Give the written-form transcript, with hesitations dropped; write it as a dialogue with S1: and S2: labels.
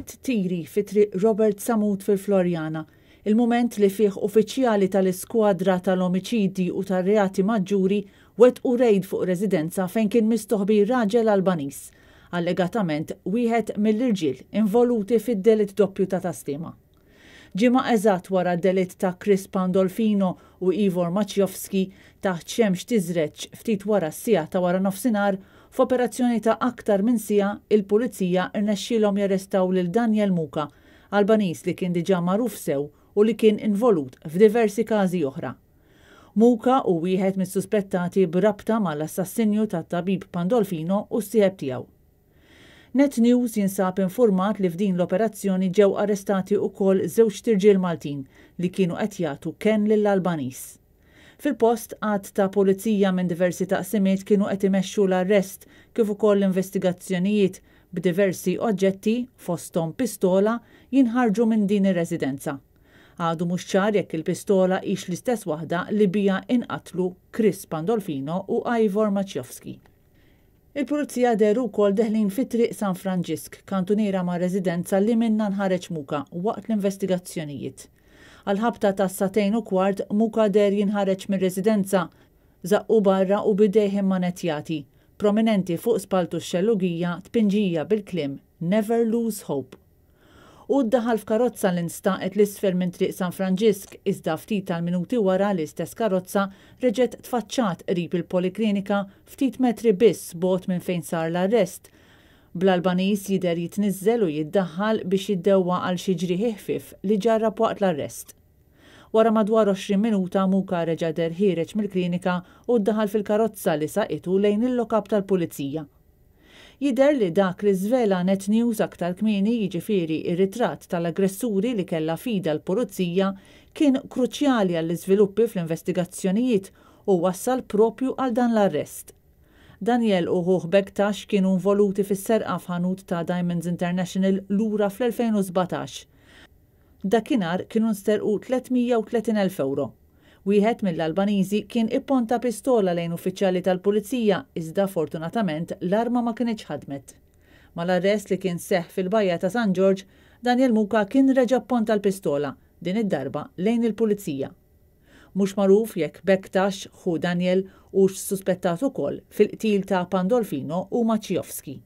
S1: waqt tiri fi triq Robert Samut fil-Florjana, il-mument li fih uffiċjali tal-iskwadra tal-omiċidi u tar-reati maġġuri wettqu rejd fuq residenza fejn kien mistoħbi raġel Albaniż, allegatament wieħed mill-irġiel involuti fid-delitt doppju ta' tastima. Ġimgħa eżatt wara d-delitt ta' Chris Pandolfino u Ivor Maciejowski taħt xemx tiżreġ ftit wara s-sija ta' wara nofsinhar, f'operazzjoni ta' aktar minn sija il-pulizija rnexxielhom jarrestaw lil Daniel Muka, Albaniż li kien diġà magħruf sew u li kien involut f'diversi każi oħra. Muka u wieħed mis-suspettati b'rabta mal-assassinju tat-tabib Pandolfino u s-sieħeb tiegħu. Net News jinsab infurmat li f'din l-operazzjoni ġew arrestati wkoll żewġ tirġiel Maltin li kienu qed jagħtu kenn lill-Albaniż. Fil-post għadd ta' pulizija minn diversi taqsimiet kienu qed imexxu l-arrest kif ukoll l-investigazzjonijiet b'diversi oġġetti fosthom pistola jinħarġu minn din ir-residenza. Għadu mhux ċar jekk il-pistola hix l-istess waħda li biha inqatlu Chris Pandolfino u Ivor Maciejowski. Il-pulizija deru wkoll deħlin fit-triq San Franġisk, kantuniera ma' residenza li minnha nħareġ Muka waqt l-investigazzjonijiet. Għal-ħabta ta' 2:15 Muka der jinħareġ mir-residenza, zaqqu barra u bidejhom manetjati, prominenti fuq spaltu x-xellugija tpinġija bil-kliem Never Lose Hope. U ddaħal f'karozza li nstaqet l-isfel minn triq San Franġisk iżda ftit tal-minuti wara l-istess karozza reġgħet tfaċċat qrib il-poliklinika ftit metri biss bogħod minn fejn sar l-arrest. Bl-Albaniż jidher jitniżżel u jiddaħħal biex jiddewwa għal xi ġrieħ ħfief li ġarrab waqt l-arrest. Wara madwar 20 minuta Muka reġa' der ħireġ mill-klinika u ddaħal fil-karozza li saqitu lejn il-lokab tal-pulizija. Jidher li dak li żvela Net News aktar kmieni jiġifieri ir-ritratt tal-aggressuri li kellha fida l-pulizija kien kruċjali għall-iżviluppi fl-investigazzjonijiet u wassal propju għal dan l-arrest. Daniel u ħuħ Bektax kienu involuti fis-serqa f'ħanut ta' Diamonds International lura fl-2017. Dakinhar kienu nsterqu 330,000 euro. Wieħed mill-Albaniżi kien ipponta pistola lejn uffiċjali tal-pulizija iżda fortunatament l-arma ma kienx ħadmet. Mal-arrest li kien seħħ fil-bajja ta' San George, Daniel Muka kien reġa' pponta l-pistola, din id-darba lejn il-pulizija. Mhux magħruf jekk Bektax ħu Daniel hux suspettat ukoll fil-qtil ta' Pandolfino u Maciejowski.